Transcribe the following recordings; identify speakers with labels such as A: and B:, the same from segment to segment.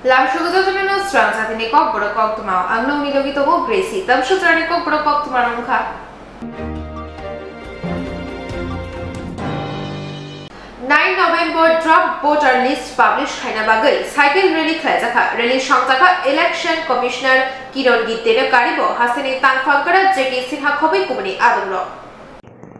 A: Langsugazotulino stranza tini kopporo koktumao anglo nilogito mo Gracie tamshutrani kopporo koktumarong ka 9 November draft voter list publish khaina bagai cycle rally khlajaka rally shangtaka election commissioner Kiron Gittene karibo hasini tangfangkara jeki sinha khobai kumani adumro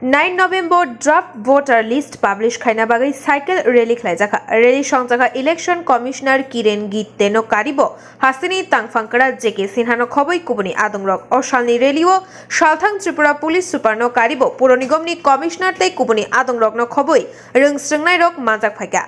A: 9 November draft voter list publish khaina bagai cycle rally khlajaka rally shangtaka election commissioner Kiron Gittene karibo hasini tangfangkara jeki sinha khobai kumani adumro oshalni rally o Shalthang Tripura police super no karibo puro nigomni commissioner tei kumani adumrok no khoboi rungsrungnai rok manjak phaika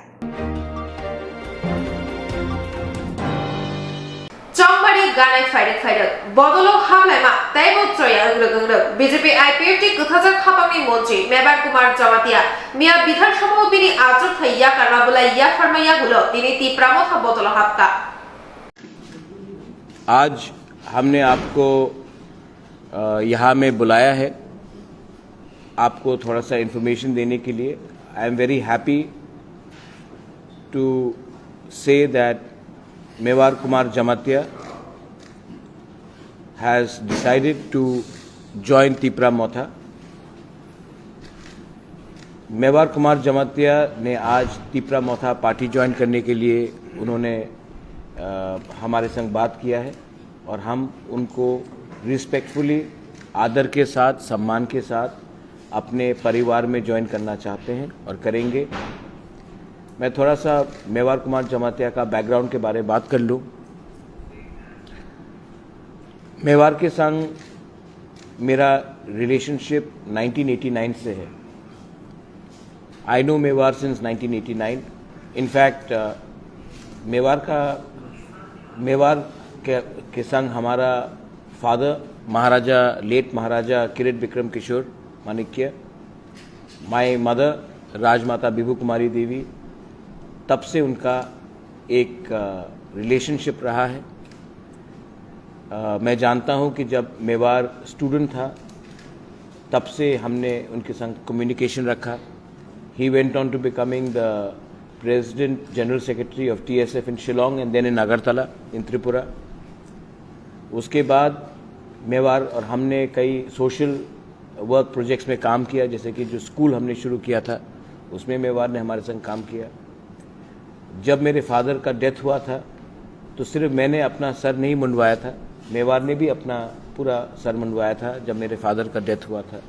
A: Chongbari ganai faidek bodolo hamlaima taibo troya ugrugungru BJP IPFT 2000 khapangni মন্ত্রী মেবার কুমার জমাতিয়া মিয়া বিধানসভা বিনি আজত হইয়া কারমাবুলা ইয়া ফরমাইয়া গুলো তিনি তিপ্রামথা বদল হাপকা
B: आज हमने आपको यहाँ में बुलाया है आपको थोड़ा सा इन्फॉर्मेशन देने के लिए I am very happy to say that Mewar Kumar Jamatia has decided to join Tipra Motha Mewar Kumar Jamatia ने आज तिपरा मोथा पार्टी ज्वाइन करने के लिए उन्होंने हमारे संग बात किया है और हम उनको रिस्पेक्टफुली आदर के साथ सम्मान के साथ अपने परिवार में ज्वाइन करना चाहते हैं और करेंगे। मैं थोड़ा सा मेवार कुमार जमातिया का बैकग्राउंड के बारे में बात कर लूँ। मेवार के संग मेरा रिलेशनशिप 1989 से है। I know Mewar since 1989। In fact Mewar के संग हमारा father late Maharaja Kirit Bikram Kishore Manikya, my mother Rajmata Bibhu Kumari Devi, तब से उनका एक रिलेशनशिप रहा है। मैं जानता हूं कि जब मेवार स्टूडेंट था तब से हमने उनके संग कम्युनिकेशन रखा। He went on to becoming the president general secretary of TSF in Shillong and then in Agartala in Tripura. उसके बाद मेवार और हमने कई सोशल वर्क प्रोजेक्ट्स में काम किया, जैसे कि जो स्कूल हमने शुरू किया था उसमें मेवार ने हमारे संग काम किया। जब मेरे फादर का डेथ हुआ था तो सिर्फ मैंने अपना सर नहीं मुंडवाया था, मेवार ने भी अपना पूरा सर मुंडवाया था जब मेरे फादर का डेथ हुआ था।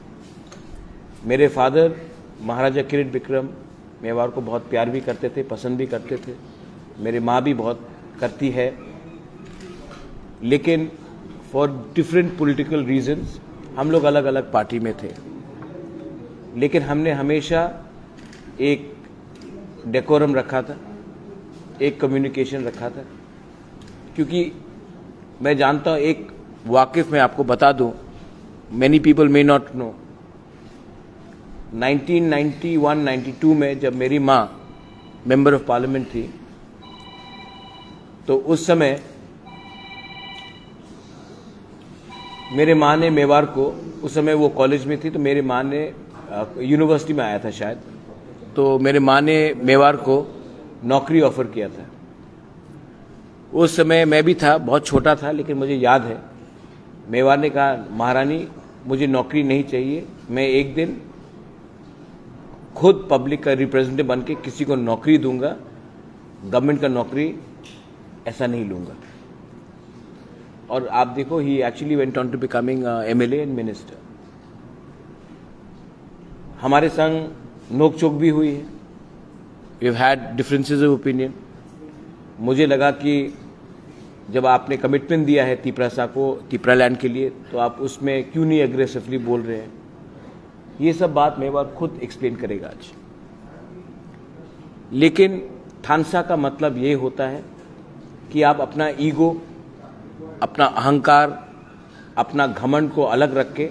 B: मेरे फादर महाराजा किरीट विक्रम मेवार को बहुत प्यार भी करते थे, पसंद भी करते थे। मेरी माँ भी बहुत करती है, लेकिन फॉर डिफरेंट पॉलिटिकल रीजंस हम लोग अलग अलग पार्टी में थे। लेकिन हमने हमेशा एक डेकोरम रखा था, एक कम्युनिकेशन रखा था, क्योंकि मैं जानता हूँ, एक वाकिफ मैं आपको बता दूं, many people may not know, 1991-92 में जब मेरी माँ मेंबर ऑफ पार्लियामेंट थी तो उस समय मेरे माँ ने मेवार को, उस समय वो कॉलेज में थी तो मेरी माँ ने यूनिवर्सिटी में आया था शायद, तो मेरे माँ ने मेवार को नौकरी ऑफर किया था। उस समय मैं भी था, बहुत छोटा था, लेकिन मुझे याद है मेवार ने कहा, महारानी मुझे नौकरी नहीं चाहिए, मैं एक दिन खुद पब्लिक का रिप्रेजेंटेटिव बन के किसी को नौकरी दूंगा, गवर्नमेंट का नौकरी ऐसा नहीं लूंगा। और आप देखो, he actually went on to becoming MLA and minister. हमारे संग नोक चोक भी हुई है, we have had differences of opinion. मुझे लगा कि जब आपने कमिटमेंट दिया है तिपरा लैंड के लिए, तो आप उसमें क्यों नहीं एग्रेसिवली बोल रहे हैं। ये सब बात मेवार खुद एक्सप्लेन करेगा आज। लेकिन थानसा का मतलब ये होता है कि आप अपना ईगो, अपना अहंकार, अपना घमंड को अलग रख के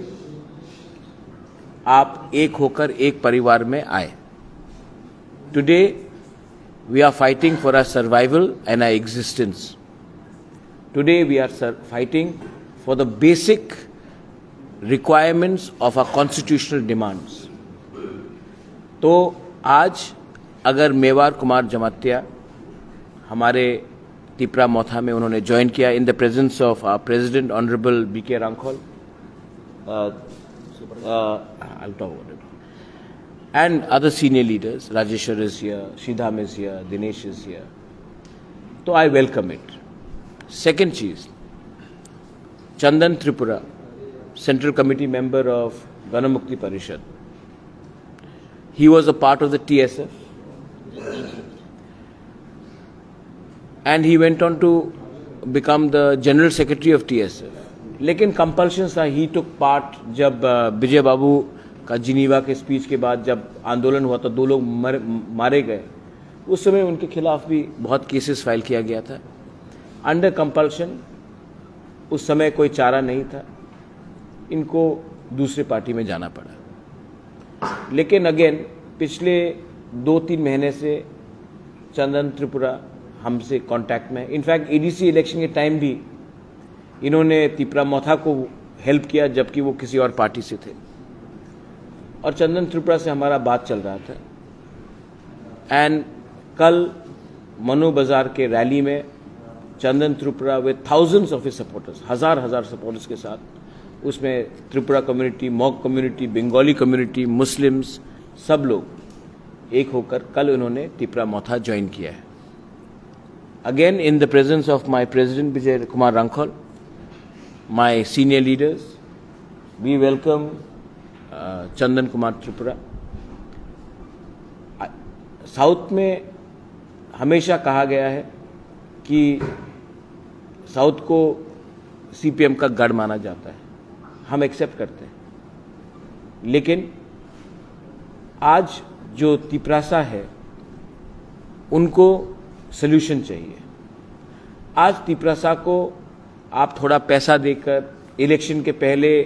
B: आप एक होकर एक परिवार में आए। Today we are fighting for our survival and our existence. Today we are fighting for the basic requirements of our constitutional demands. तो आज अगर मेवार कुमार जमातिया हमारे तिपरा मोथा में उन्होंने ज्वाइन किया in the presence of our president honourable BK Rankhol and other senior leaders. Rajeshwar is here, Shidham is here, Dinesh is here. So I welcome it. Second cheese, Chandan Tripura, Central Committee member of Ganamukti Parishad. He was a part of the TSF and he went on to become the General Secretary of TSF. लेकिन compulsions था, he took part जब विजय बाबू का Geneva के speech के बाद जब आंदोलन हुआ तो 2 लोग मारे गए, उस समय उनके खिलाफ भी बहुत केसेस फाइल किया गया था अंडर कंपल्शन। उस समय कोई चारा नहीं था, इनको दूसरे पार्टी में जाना पड़ा। लेकिन अगेन पिछले 2-3 महीने से चंदन त्रिपुरा हमसे कांटेक्ट में, इनफैक्ट ADC इलेक्शन के टाइम भी इन्होंने तिपरा मोथा को हेल्प किया जबकि वो किसी और पार्टी से थे, और चंदन त्रिपुरा से हमारा बात चल रहा था। एंड कल मनु बाजार के रैली में Chandan Tripura with thousands of his supporters, हजार सपोर्टर्स के साथ, उसमें Tripura community, Mog community, Bengali community, Muslims, सब लोग एक होकर कल उन्होंने तिपरा मोथा ज्वाइन किया है। Again in the presence of my president Vijay Kumar Rankhol, my senior leaders, we welcome Chandan Kumar Tripura. South में हमेशा कहा गया है कि साउथ को CPM का गढ़ माना जाता है, हम एक्सेप्ट करते हैं। लेकिन आज जो तिपरासा है उनको सल्यूशन चाहिए। आज तिपरासा को आप थोड़ा पैसा देकर इलेक्शन के पहले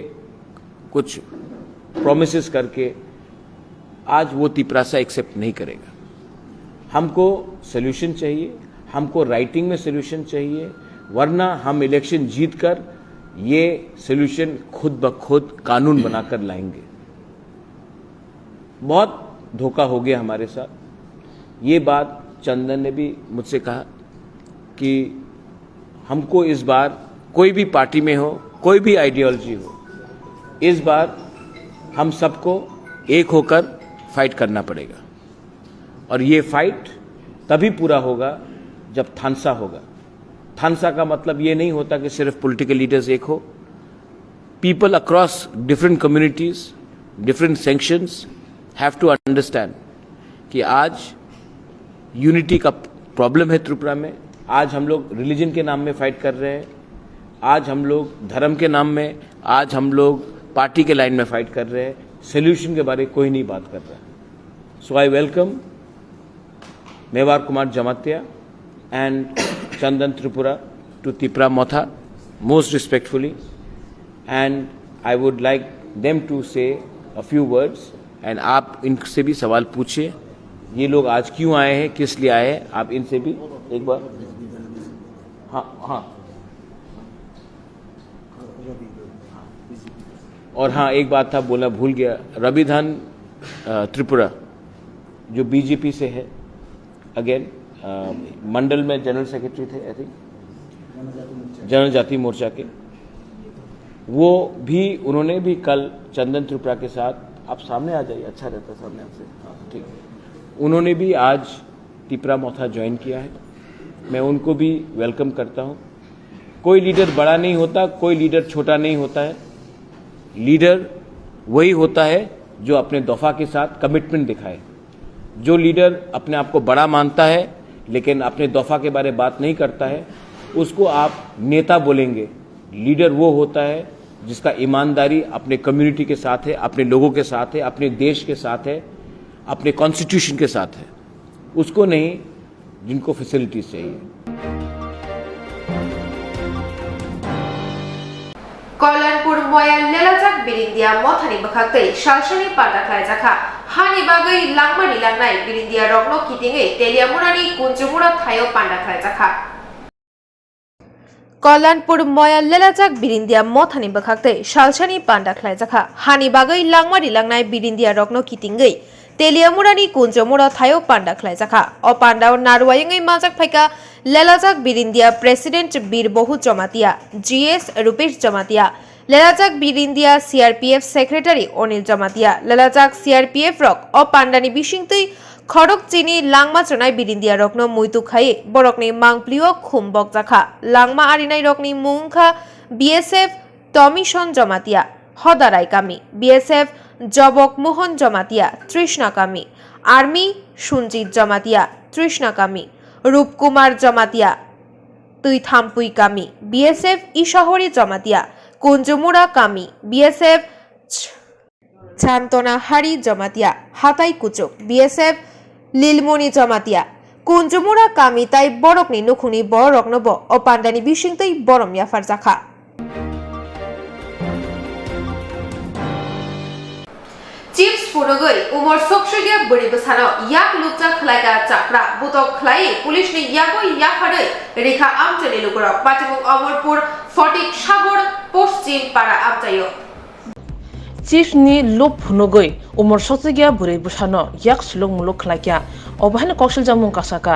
B: कुछ प्रॉमिसेस करके आज वो तिपरासा एक्सेप्ट नहीं करेगा। हमको सल्यूशन चाहिए, हमको राइटिंग में सल्यूशन चाहिए, वरना हम इलेक्शन जीतकर ये सल्यूशन खुद ब खुद कानून बनाकर लाएंगे। बहुत धोखा हो गया हमारे साथ। ये बात चंदन ने भी मुझसे कहा कि हमको इस बार कोई भी पार्टी में हो, कोई भी आइडियोलॉजी हो, इस बार हम सबको एक होकर फाइट करना पड़ेगा। और ये फाइट तभी पूरा होगा जब थानसा होगा। थानसा का मतलब ये नहीं होता कि सिर्फ पॉलिटिकल लीडर्स एक हो। People across different communities, different sections have to understand कि आज यूनिटी का प्रॉब्लम है त्रिपुरा में। आज हम लोग रिलीजन के नाम में फाइट कर रहे हैं, आज हम लोग धर्म के नाम में, आज हम लोग पार्टी के लाइन में फाइट कर रहे हैं। सोल्यूशन के बारे में कोई नहीं बात कर रहा। So I welcome Mewar Kumar Jamatia and Chandan Tripura to Tipra Motha most respectfully, and I would like them to say a few words. And आप इनसे भी सवाल पूछिए, ये लोग आज क्यों आए हैं, किस लिए आए हैं, आप इनसे भी एक बार। हाँ और हाँ, एक बात था बोला भूल गया, रविधन त्रिपुरा जो BJP से है, अगेन मंडल में जनरल सेक्रेटरी थे, आई थिंक जनजाति मोर्चा के, वो भी, उन्होंने भी कल चंदन त्रिपुरा के साथ, आप सामने आ जाइए, अच्छा रहता सामने आपसे, हाँ ठीक, उन्होंने भी आज तिपरा मोथा ज्वाइन किया है। मैं उनको भी वेलकम करता हूँ। कोई लीडर बड़ा नहीं होता, कोई लीडर छोटा नहीं होता है। लीडर वही होता है जो अपने दफा के साथ कमिटमेंट दिखाए। जो लीडर अपने आप को बड़ा मानता है लेकिन अपने दफा के बारे में बात नहीं करता है, उसको आप नेता बोलेंगे। लीडर वो होता है जिसका ईमानदारी अपने कम्युनिटी के साथ है, अपने लोगों के साथ है, अपने देश के साथ है, अपने कॉन्स्टिट्यूशन के साथ है, उसको नहीं जिनको फैसिलिटीज चाहिए।
A: कल्याणपुर मोया लेलाजाक बिरिंदिया मोथानि बखाक्तै सालसानि पाटाख्लाय जाखा हानि बागै लांमानि लांनाय बिरिंदिया रग्न कितिङै तेलियामुरानि कुंजुमुरा थायो पाटाख्लाय जाखा कल्याणपुर मोया लेलाजाक बिरिंदिया मोथानि बखाक्तै सालसानि पाटाख्लाय जाखा हानि बागै लांमानि लांनाय बिरिंदिया रग्न कितिङै তেলিয়ামুরানি কুঞ্জমুরা থায়ো পান্ডা খ্লাইজাখা অ পান্ডাও নারওয়ায়ংই মাজাক ফাইকা লেলাজাক বিরিন্দিয়া প্রেসিডেন্ট বীরবহু জমাতিয়া জিএস রূপেশ জমাতিয়া লেলাজাক বিরিন্দিয়া সিআরপিএফ সেক্রেটারি অনিল জমাতিয়া লেলাজাক সিআরপিএফ রক অ পান্ডানি বিশিংতই খড়ক চিনি লাংমা চনাই বিরিন্দিয়া রকনো মুইতু খায়ে বরকনি মাংপ্লিও খুমবক জাখা লাংমা আরিনাই রকনি মুংখা বিএসএফ টমিশন জমাতিয়া হদারাই কামি বিএসএফ জবক মোহন জমাতিয়া তৃষ্ণা কামি আর্মি সুঞ্জিত জমাতিয়া তৃষ্ণা কামি রূপকুমার জমাতিয়া তুই থামপুই কামি বিএসএফ ইশহরি জমাতিয়া কুঞ্জমুরা কামি বিএসএফ ছান্তনা হারি জমাতিয়া হাতাই কুচুক বিএসএফ লীলমণি জমাতিয়া কুঞ্জমুরা কামি তাই বরকনি নুখুনি বড় রকনব ও পান্ডানি বিশিংতই বরম ইয়াফার জাখা চিপস পুনগৈ উমর সকসুগিয়া বড়ি বসানো ইয়াক লুপচা খলাইকা চাকরা বুতক খলাই পুলিশনি ইয়াগো ইয়াফারে রেখা আমচনি লুকরক পাটিমুক অমরপুর ফটিক সাগর পশ্চিম পাড়া আমচাইও
C: chief ni lop phunogoi umor sochigia buri busano yak sulung muluk khlaikia obahane koksil jamung kasaka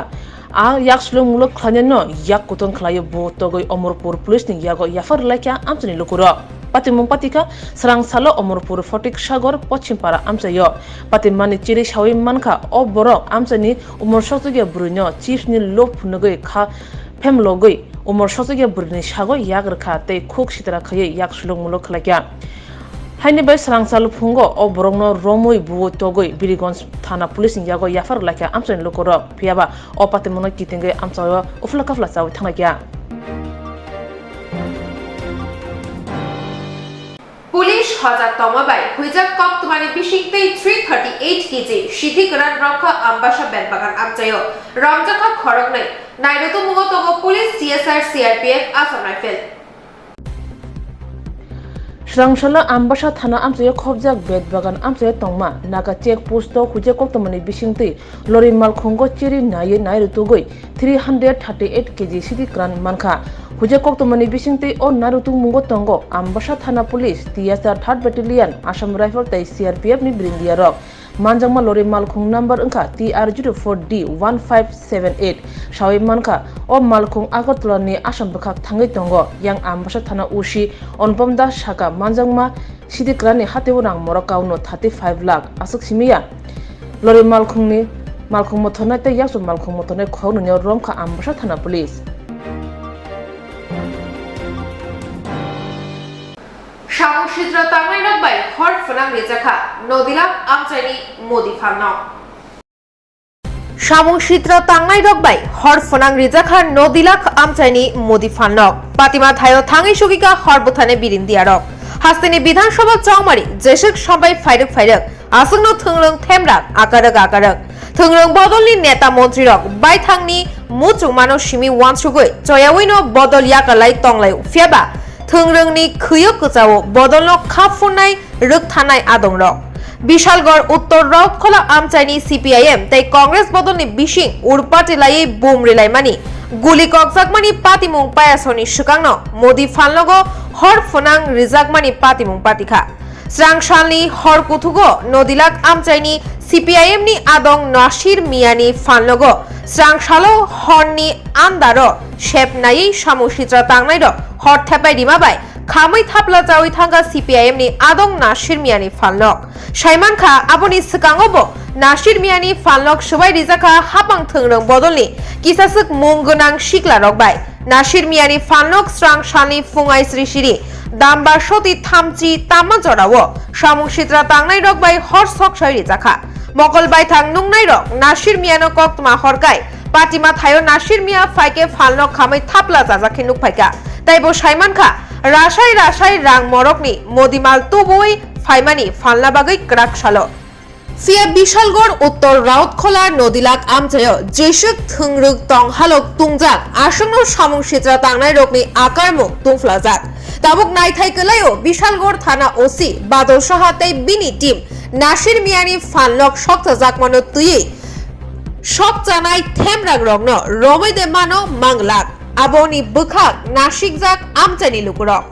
C: a yak sulung muluk khlane no yak kuton khlayo bo togoi omorpur police ni yago yafar laikia amchani lukuro patimung patika sarang salo omorpur fotik sagor pochim para amchayo patimani chiri shawi mankha o borok amchani umor sochigia burino chief ni lop phunogoi kha femlogoi umor sochigia burini sago yak rakha tei khuk sitara khaye yak sulung muluk khlaikia haini bai sarangsalu phungo o borongno romoi buo togoi birigons thana police yago yafar lakya amchen lokoro phiaba o patemono kitinge amchayo ufla kafla chawi thangakya
A: police হাজার তমাবাই হুইজাক কক্তমানি বিশিংতেই 338 KG সিদ্ধিকরণ রক্ষা আম্বাসা বেলবাগান আমচাইও রমজাখা খড়ক নাই নাইরতো মুগতগ police CSR CRPF Assam rifle
C: Srangshala ambasha thana amchayo khobjak bed bagan amchayo tongma naga check post to khuje koktomani bisingti lori malkhongo chiri naye nairutugoi 338 kg sidi kran mankha khuje koktomani bisingti o narutu mungo tongo ambasha thana police TSR 3rd battalion Assam Rifle tai CRPF ni brindia rok manjangma lori malkhong number angka TR04D 1578 shawi mankha o malkhong Agartala ni Assam bakhak thangai tongo yang ambasha thana usi onpomda shaka manjangma sidikrani hateu rang morakauno 35 lakh asuk simia lori malkhongni malkhong mothona te yakso malkhong mothona khogno ne romkha ambasha thana police
A: সামুদ্রিক তাংনাই রকবাই হর ফনাং রেজাখা নদিলাক আমচাইনি মোদি ফালনাও সামুদ্রিক তাংনাই রকবাই হর ফনাং রেজাখা নদিলাক আমচাইনি Modi ফালনাও পাতিমা thio থাঙ্গি সুগিকা হরবথানে বিরিন্দিয়া rock হাস্তিনি বিধানসভা চাউমারি জেসক সবাই ফাইরক আসংনো থংরং থেমরাক আকারক থংরং বদলনি নেতা মন্ত্রী rock বাইথাংনি মুচু মানো সিমি ওয়ানসুগৈ চয়াউইনো বদল ইয়াকালাই তংলাই ফিয়াবা থংরংনি খৈয়ক কচাও বদলনো খাফুনাই রুকথানাই আদং rock Bishalgarh উত্তর রকখলা আমচাইনি CPIM তাই কংগ্রেস বদলনি বিশিং উরপাটিলাই বুম রিলাইমানি গুলি ককজাকমানি পাতিমুং পায়াসনি সুকাংনো মোদি ফালনগো হর ফনাং রিজাকমানি পাতিমুং পাতিখা স্রাংশালনি হর কুথুগো নদিলাক আমচাইনি সিপিআইএম নি আদং নাসির মিয়ানি ফালনগো স্রাংশালো হরনি আন্দারো শেপনাই সামুদ্রিক তাংনাইর হর থেপাই ডিমাবাই খাमै থাপলা চাউই থাঙ্গা সিপিআইএম নি আদং নাসির মিয়ানি ফালনক সাইমান খা আপনি সিকাঙ্গবো নাসির মিয়ানি ফালনক সবাই রিজাখা হাপাং থংরং বদলনি কিসাসুক মুংগনাং শিকলা রকবাই নাসির মিয়ানি ফালনক স্রাংশালনি ফুঙাই শ্রীশিরি দামবা সতি থামচি তামা জড়াও সামুদ্রিক তাংনাই রকবাই হর সকসাই রিজাখা মকলবাই থাং নুংনাই রক নাসির মিয়ানো কক্তমা হরকাই পাটিমা থায়ো নাসির মিয়া ফাইকে ফালনক খাमै থাপলা জাজাখি নুক ফাইকা তাইবো সাইমান খা রাশাই রাং মরকনি মদিমাল তুবই ফাইমানি ফালনা বাগৈ ক্রাক সালো ফিয়া বিশালগড় উত্তর রাউতখোলা নদিলাক আমচায় জেসুক থংরুক তংহালক তুংজাক আসন্ন সামুদ্রিক তাংনাই রকনি আকারমুক তুংফ্লাজাক তাবুক নাইথাই কলাইও বিশালগড় থানা ওসি বাদল সাহাতেই বিনি টিম নাসির মিয়ানি ফালনক শক্ত জাকমানো তুই সব জানাই থেমরাগ রগ্ন রমেদে মানো মাংলাক আবনি বুখাক নাসিক জাক আমচানি লুকুরক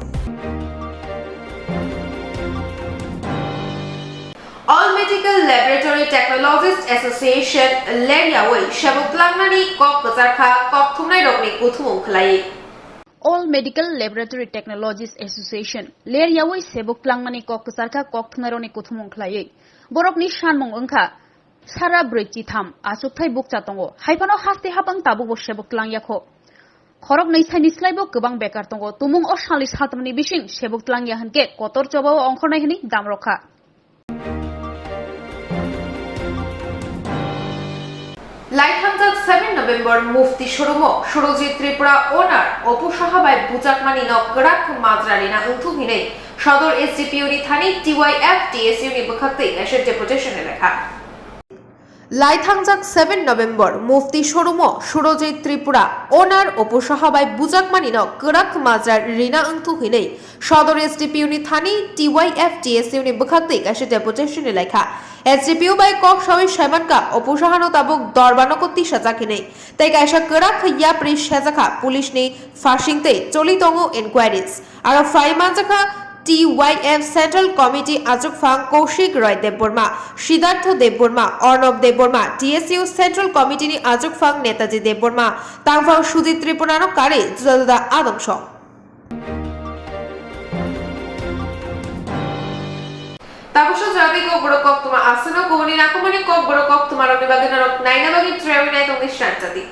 A: all Medical Laboratory Technologists Association Leriaway Shabuklangnani Kok Kazarkha Kok Thumnai Rokni Kuthumung Khlai
D: All Medical Laboratory Technologists Association Leriaway Sebuklangnani Kok Kazarkha Kok Thumnai Rokni Kuthumung Khlai Borokni Shanmung Ungkha Sara Brechi Tham Asukthai Bukchatongo Haipano Haste Hapang Tabu Sebuklang Yakho Khorok nei saini slaibo gobang bekar tongo tumung o salis hatmani bising sebuklang yahanke kotor jobao ongkhornai hini damrokha
A: Laithangjak 7 November Mufti Shoromo Shorojit Tripura owner Opu Sahabai Bujakmani no Grak Majralina Untu Hine Shodor SDPU ni Thani TYF TSU ni Bukhakte Asher Deputation Lekha Laithangjak 7 November Mufti Shoromo Shorojit Tripura owner Opu Sahabai Bujakmani no Grak Majralina Untu Hine Shodor SDPU ni Thani TYF TSU ni Bukhakte Asher Deputation Lekha SDPU by Kok Shawi Shamanka Opushahano Tabuk Dorbanokoti Shazakine Take Asha Kurak Yapri Shazaka Police ni Fashingte Tolitongo inquiries Ara Faimanzaka TYF Central Committee Azuk Fang Kaushik Roy Deborma Siddhartha Deborma Arnab Deborma TSU Central Committee ni Azuk Fang Netaji Deborma Tangfang Sujit Tripunano Kare Zada Adam Shaw Tabusho Jabi ko borokok tuma asano ko ni nakumani ko borokok tuma roni bagina rok naina bagi travel night on the